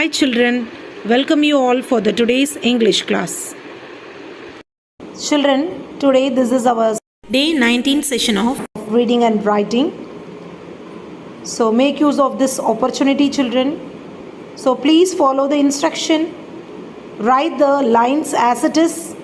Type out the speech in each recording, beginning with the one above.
Hi children, welcome you all for the today's English class. Children, today this is our day 19 session of reading and writing. So make use of this opportunity children. So please follow the instruction. Write the lines as it is.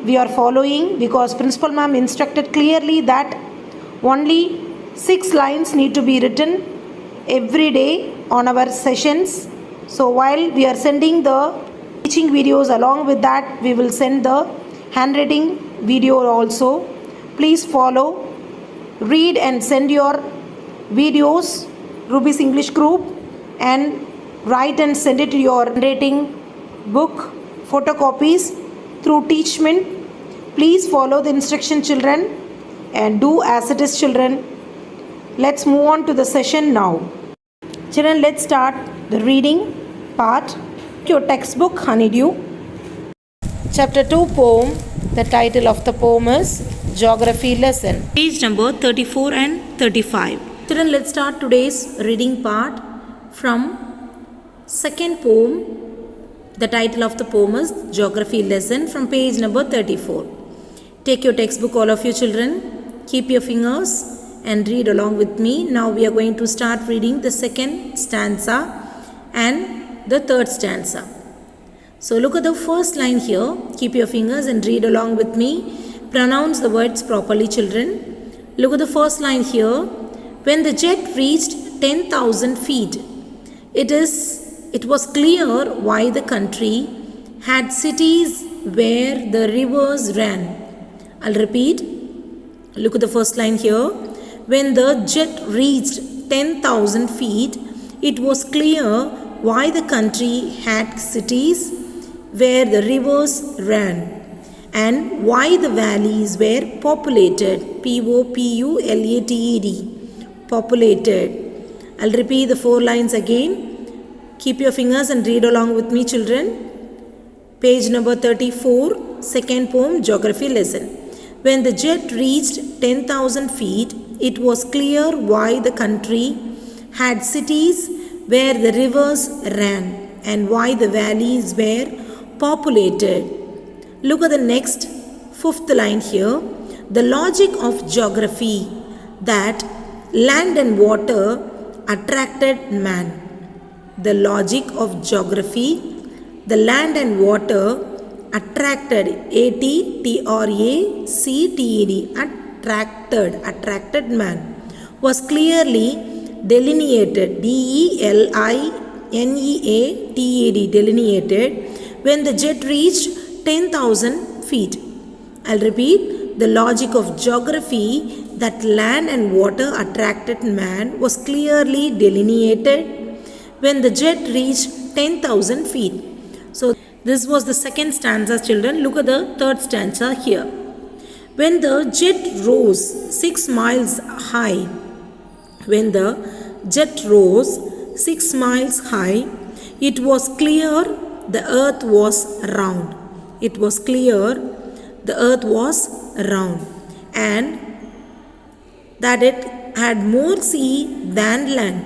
We are following because Principal Ma'am instructed clearly that only 6 lines need to be written every day on our sessions. So while we are sending the teaching videos, along with that we will send the handwriting video also. Please follow, read and send your videos, Ruby's English group, and write and send it to your handwriting book photocopies through Teachment. Please follow the instruction children and do as it is children. Let's move on to the session now. Children, let's start the reading part. Your textbook Honeydew. Chapter 2 poem. The title of the poem is Geography Lesson. Page number 34 and 35. Children, let's start today's reading part from second poem. The title of the poem is Geography Lesson from page number 34. Take your textbook, all of you children. Keep your fingers and read along with me. Now we are going to start reading the second stanza and the third stanza. So look at the first line here. Keep your fingers and read along with me. Pronounce the words properly children. Look at the first line here. When the jet reached 10,000 feet, it was clear why the country had cities where the rivers ran. I'll repeat. Look at the first line here. When the jet reached 10,000 feet, it was clear why the country had cities where the rivers ran and why the valleys were populated. Populated. Populated. I'll repeat the 4 lines again. Keep your fingers and read along with me children. Page number 34, second poem, Geography Lesson. When the jet reached 10,000 feet, it was clear why the country had cities where the rivers ran and why the valleys were populated. Look at the next 5th line here. The logic of geography that land and water attracted man. The logic of geography, the land and water attracted, attracted man, was clearly delineated, delineated when the jet reached 10,000 feet. I'll repeat. The logic of geography that land and water attracted man was clearly delineated when the jet reached 10,000 feet. So this was the second stanza children. Look at the third stanza here. When the jet rose 6 miles high, when the jet rose 6 miles high, it was clear the earth was round. It was clear the earth was round and that it had more sea than land.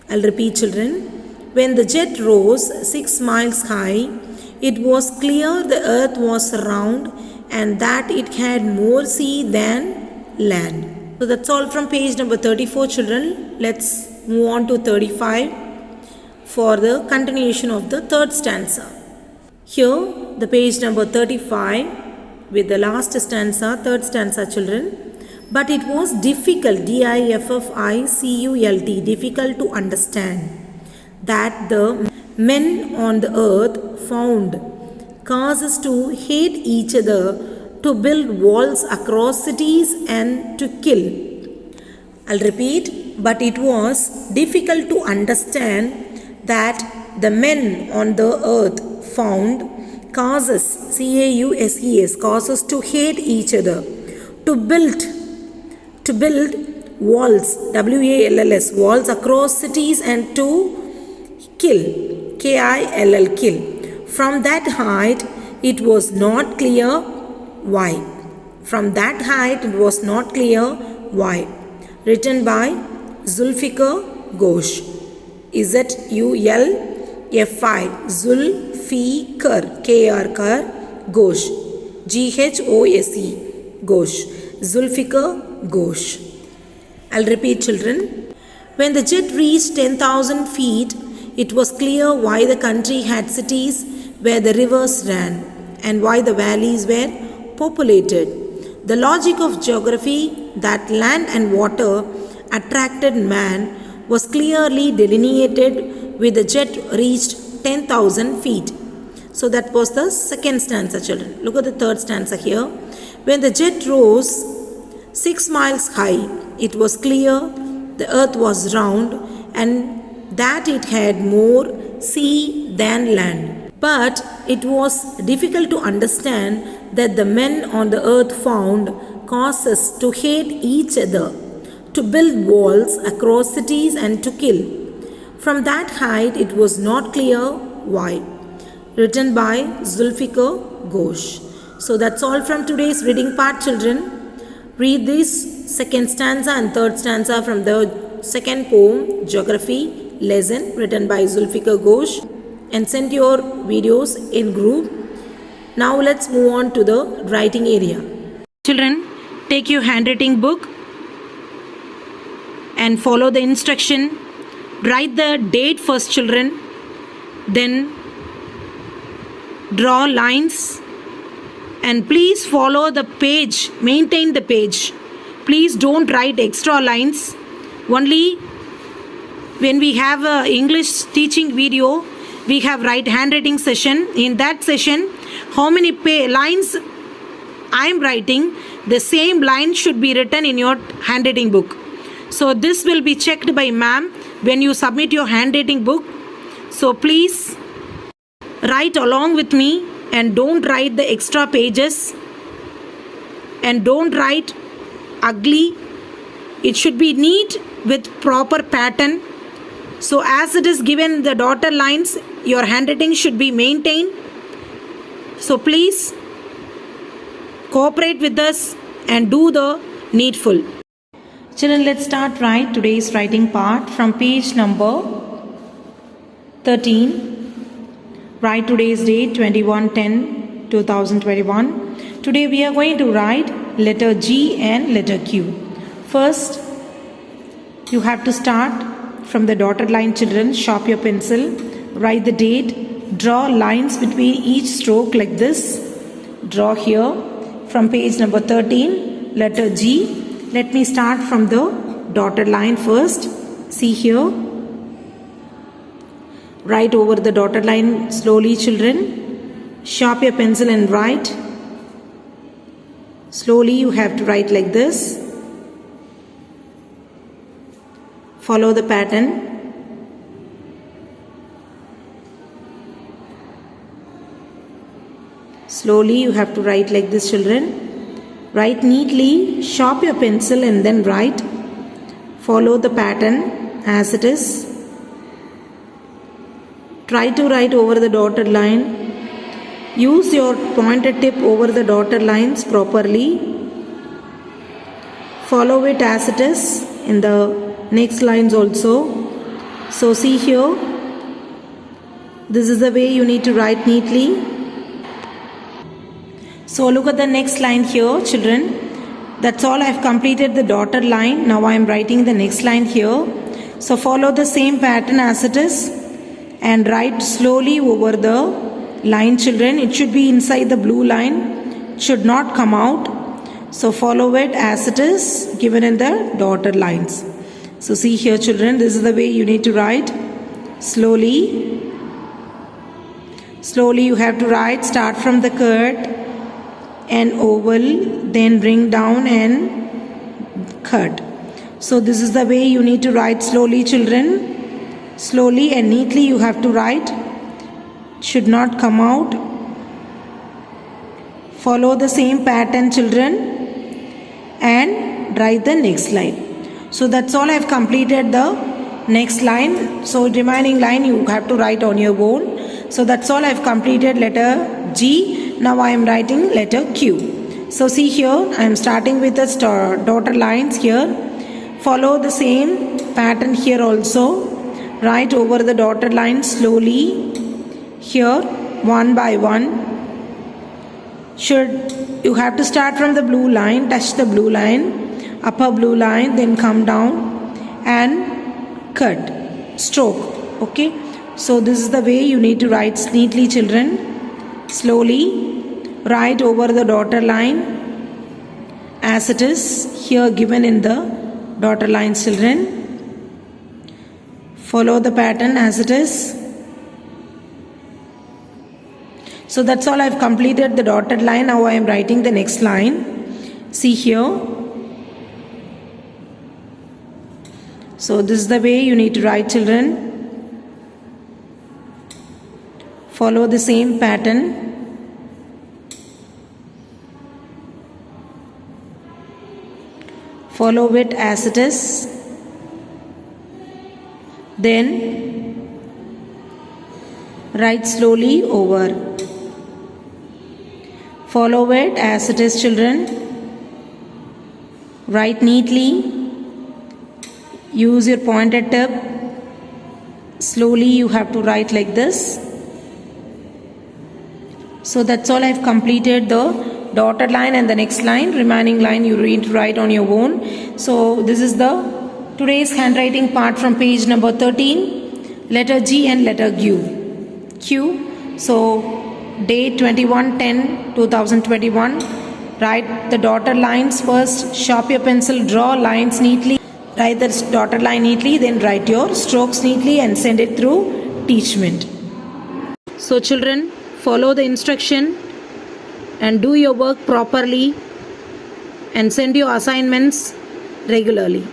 I'll repeat children. When the jet rose 6 miles high, it was clear the earth was round and that it had more sea than land. So that's all from page number 34 children. Let's move on to 35 for the continuation of the third stanza. Here the page number 35 with the last stanza, third stanza children. But it was difficult, difficult, difficult to understand that the men on the earth found causes to hate each other, to build walls across cities and to kill. I'll repeat. But it was difficult to understand that the men on the earth found causes, causes, causes to hate each other, to build walls, walls, walls across cities and to kill, kill. From that height, it was not clear why. From that height, it was not clear why. Written by Zulfikar Ghosh. Zulfi, Zulfikar, Kar, Kar, Ghosh, Ghose, Ghosh, Zulfikar, Ghosh. I'll repeat, children. When the jet reached 10,000 feet, it was clear why the country had cities where the rivers ran and why the valleys were populated. The logic of geography that land and water attracted man was clearly delineated with the jet reached 10,000 feet. So that was the second stanza, children. Look at the third stanza here. When the jet rose 6 miles high, it was clear the earth was round and that it had more sea than land. But it was difficult to understand that the men on the earth found causes to hate each other, to build walls across cities and to kill. From that height, it was not clear why. Written by Zulfikar Ghosh. So that's all from today's reading part, children. Read this second stanza and third stanza from the second poem, Geography Lesson, written by Zulfikar Ghosh, and send your videos in group. Now let's move on to the writing area. Children, take your handwriting book and follow the instruction. Write the date first, children. Then draw lines and please follow the page. Maintain the page. Please don't write extra lines. Only when we have a English teaching video, we have write handwriting session. In that session, how many lines I am writing, the same line should be written in your handwriting book. So this will be checked by ma'am when you submit your handwriting book. So please write along with me and don't write the extra pages and don't write ugly. It should be neat with proper pattern. So as it is given the dotted lines, your handwriting should be maintained. So please cooperate with us and do the needful. Children, let's start write today's writing part from page number 13. Write today's date 21/10/2021. Today we are going to write letter G and letter Q. First, you have to start from the dotted line, children. Sharp your pencil, write the date, draw lines between each stroke like this. Draw here from page number 13, letter G. Let me start from the dotted line first. See here. Write over the dotted line slowly, children. Sharp your pencil and write. Slowly you have to write like this. Follow the pattern. Slowly you have to write like this, children. Write neatly, sharp your pencil and then write. Follow the pattern as it is. Try to write over the dotted line. Use your pointer tip over the dotted lines properly. Follow it as it is in the next lines also. So see here. This is the way you need to write neatly. So look at the next line here, children. That's all. I have completed the dotted line. Now I am writing the next line here. So follow the same pattern as it is and write slowly over the line, children. It should be inside the blue line. It should not come out. So follow it as it is given in the dotted lines. So see here, children. This is the way you need to write. Slowly. Slowly you have to write. Start from the cut and oval, then bring down and cut. So this is the way you need to write slowly, children. Slowly and neatly you have to write. Should not come out. Follow the same pattern, children, and write the next line. So that's all. I have completed the next line. So remaining line you have to write on your board. So that's all. I have completed letter G. Now I am writing letter Q. So see here, I am starting with the dotted lines here. Follow the same pattern here also. write over the dotted line slowly here, one by one. You have to start from the blue line, touch the blue line, upper blue line, then come down and cut, stroke. Okay, so this is the way you need to write neatly, children. Slowly write over the dotted line as it is here given in the dotted lines, children. Follow the pattern as it is. So that's all. I've completed the dotted line. Now I am writing the next line. See here. So this is the way you need to write, children. Follow the same pattern. Follow it as it is. Then write slowly over. Follow it as it is, children. Write neatly. Use your pointed tip. Slowly you have to write like this. So that's all. I've completed the dotted line and the next line. Remaining line you need to write on your own. So this is the today's handwriting part from page number 13. Letter G and letter Q. So date 21/10/2021. Write the dotted lines first. Sharp your pencil, draw lines neatly. Write the dotted line neatly, then write your strokes neatly and send it through Teachment. So children, follow the instruction and do your work properly and send your assignments regularly.